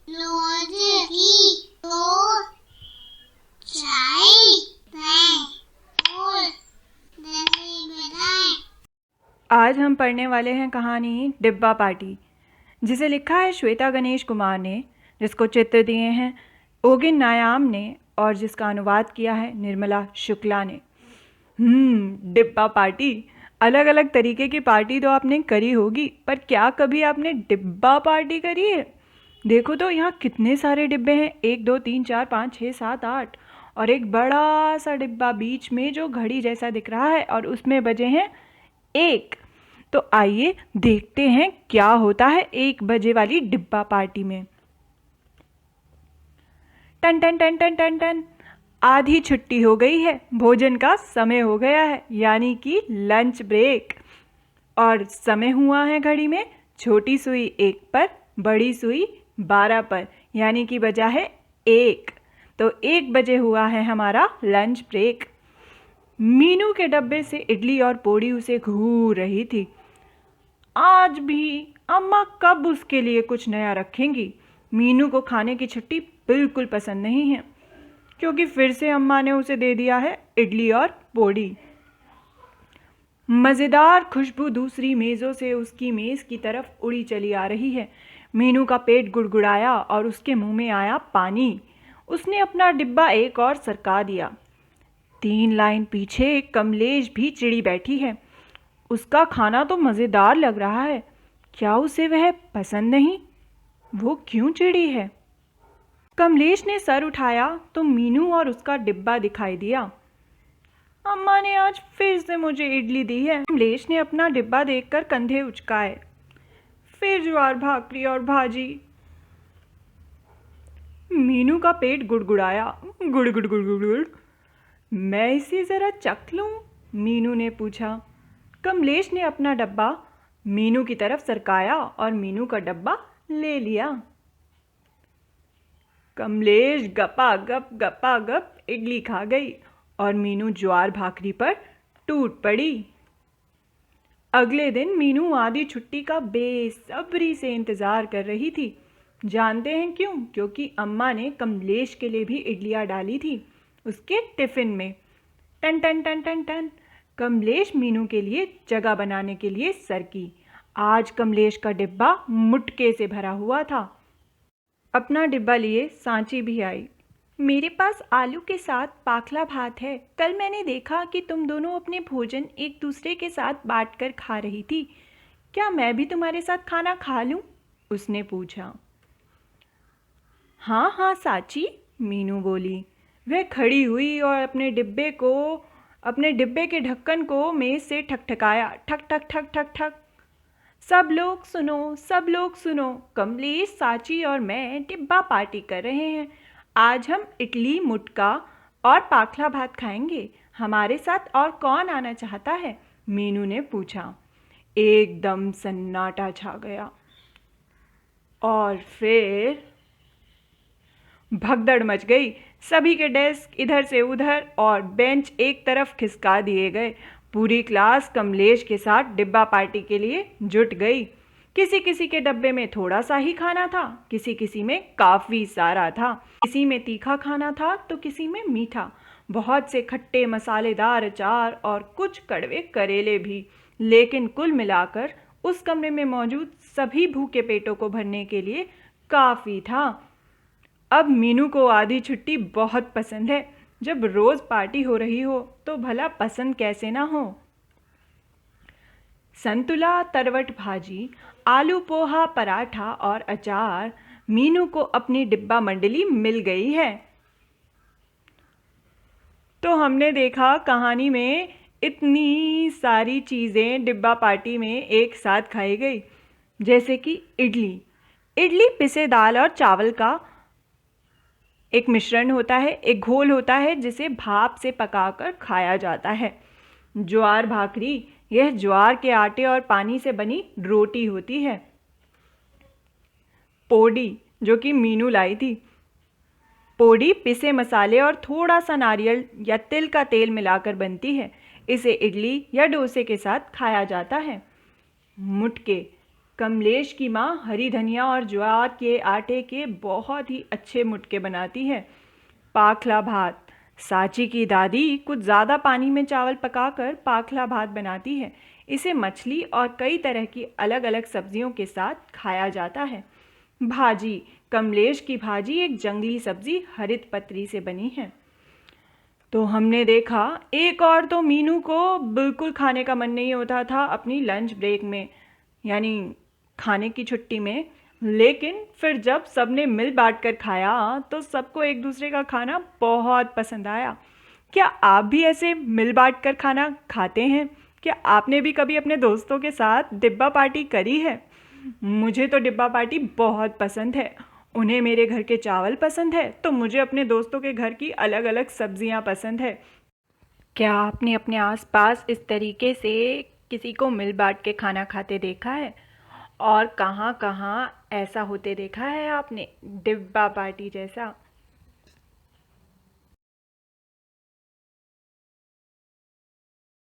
रोज की दो चाय बनाएं और दही बनाएं। आज हम पढ़ने वाले हैं कहानी डिब्बा पार्टी, जिसे लिखा है श्वेता गणेश कुमार ने, जिसको चित्र दिए हैं ओगिन नायाम ने और जिसका अनुवाद किया है निर्मला शुक्ला ने। डिब्बा पार्टी। अलग अलग तरीके की पार्टी तो आपने करी होगी, पर क्या कभी आपने डिब्बा पार्टी करी है? देखो तो यहाँ कितने सारे डिब्बे हैं, 1 2 3 4 5 6 7 8 और एक बड़ा सा डिब्बा बीच में जो घड़ी जैसा दिख रहा है और उसमें बजे हैं 1। तो आइए देखते हैं क्या होता है 1 बजे वाली डिब्बा पार्टी में। टन टन टन टन टन टन, आधी छुट्टी हो गई है, भोजन का समय हो गया है, यानी कि लंच ब्रेक। और समय हुआ है घड़ी में छोटी सुई 1 पर, बड़ी सुई 12 पर, यानी कि बजा है 1। तो 1 बजे हुआ है हमारा लंच ब्रेक। मीनू के डब्बे से इडली और पोड़ी उसे घूर रही थी। आज भी अम्मा कब उसके लिए कुछ नया रखेंगी? मीनू को खाने की छुट्टी बिल्कुल पसंद नहीं है, क्योंकि फिर से अम्मा ने उसे दे दिया है इडली और पोड़ी। मज़ेदार खुशबू दूसरी मेज़ों से उसकी मेज़ की तरफ उड़ी चली आ रही है। मीनू का पेट गुड़गुड़ाया और उसके मुंह में आया पानी। उसने अपना डिब्बा एक और सरका दिया। 3 लाइन पीछे कमलेश भी चिड़ी बैठी है। उसका खाना तो मज़ेदार लग रहा है, क्या उसे वह पसंद नहीं? वो क्यों चिड़ी है? कमलेश ने सर उठाया तो मीनू और उसका डिब्बा दिखाई दिया। अम्मा ने आज फिर से मुझे इडली दी है। कमलेश ने अपना डिब्बा देखकर कंधे उचकाए। फिर ज्वार भाकरी और भाजी। मीनू का पेट गुड़गुड़ाया। गुड़ गुड़ गुड़ गुड़ गुड़। मैं इसे ज़रा चख लूँ? मीनू ने पूछा। कमलेश ने अपना डब्बा मीनू की तरफ सरकाया और मीनू का डब्बा ले लिया। कमलेश गपा गप इडली खा गई और मीनू ज्वार भाकरी पर टूट पड़ी। अगले दिन मीनू आधी छुट्टी का बेसब्री से इंतज़ार कर रही थी। जानते हैं क्यों? क्योंकि अम्मा ने कमलेश के लिए भी इडलियाँ डाली थी उसके टिफ़िन में। टन टन टन टन टन, कमलेश मीनू के लिए जगह बनाने के लिए सरकी। आज कमलेश का डिब्बा मुटके से भरा हुआ था। अपना डिब्बा लिए सांची भी आई। मेरे पास आलू के साथ पाखला भात है। कल मैंने देखा कि तुम दोनों अपने भोजन एक दूसरे के साथ बांटकर खा रही थी। क्या मैं भी तुम्हारे साथ खाना खा लूं? उसने पूछा। हाँ हाँ साची, मीनू बोली। वह खड़ी हुई और अपने डिब्बे के ढक्कन को मेज से ठकठकाया। ठक ठक ठक ठक ठक। सब लोग सुनो, कमलेश, साची और मैं डिब्बा पार्टी कर रहे हैं। आज हम इडली, मुटका और पाखला भात खाएंगे। हमारे साथ और कौन आना चाहता है? मीनू ने पूछा। एकदम सन्नाटा छा गया और फिर भगदड़ मच गई। सभी के डेस्क इधर से उधर और बेंच एक तरफ खिसका दिए गए। पूरी क्लास कमलेश के साथ डिब्बा पार्टी के लिए जुट गई। किसी किसी के डब्बे में थोड़ा सा ही खाना था, किसी किसी में काफ़ी सारा था। किसी में तीखा खाना था तो किसी में मीठा। बहुत से खट्टे मसालेदार अचार और कुछ कड़वे करेले भी। लेकिन कुल मिलाकर उस कमरे में मौजूद सभी भूखे पेटों को भरने के लिए काफ़ी था। अब मीनू को आधी छुट्टी बहुत पसंद है। जब रोज़ पार्टी हो रही हो तो भला पसंद कैसे ना हो। संतुला, तरवट भाजी, आलू पोहा, पराठा और अचार मीनू को अपनी डिब्बा मंडली मिल गई है। तो हमने देखा कहानी में इतनी सारी चीज़ें डिब्बा पार्टी में एक साथ खाई गई, जैसे कि इडली पिसे दाल और चावल का एक मिश्रण होता है, एक घोल होता है जिसे भाप से पकाकर खाया जाता है। ज्वार भाकरी, यह ज्वार के आटे और पानी से बनी रोटी होती है। पोड़ी, जो कि मीनू लाई थी। पोड़ी पिसे मसाले और थोड़ा सा नारियल या तिल का तेल मिलाकर बनती है। इसे इडली या डोसे के साथ खाया जाता है। मुटके, कमलेश की माँ हरी धनिया और ज्वार के आटे के बहुत ही अच्छे मुटके बनाती है। पाखला भात। साची की दादी कुछ ज़्यादा पानी में चावल पकाकर पाखला भात बनाती है। इसे मछली और कई तरह की अलग अलग सब्जियों के साथ खाया जाता है। भाजी। कमलेश की भाजी एक जंगली सब्जी हरित पत्री से बनी है। तो हमने देखा एक और तो मीनू को बिल्कुल खाने का मन नहीं होता था अपनी लंच ब्रेक में, यानी खाने की छुट्टी में। लेकिन फिर जब सबने मिल बांट कर खाया तो सबको एक दूसरे का खाना बहुत पसंद आया। क्या आप भी ऐसे मिल बांट कर खाना खाते हैं? क्या आपने भी कभी अपने दोस्तों के साथ डिब्बा पार्टी करी है? मुझे तो डिब्बा पार्टी बहुत पसंद है। उन्हें मेरे घर के चावल पसंद है तो मुझे अपने दोस्तों के घर की अलग अलग सब्जियां पसंद है। क्या आपने अपने आसपास इस तरीके से किसी को मिल बांट के खाना खाते देखा है? और कहाँ कहाँ ऐसा होते देखा है आपने डिब्बा पार्टी जैसा?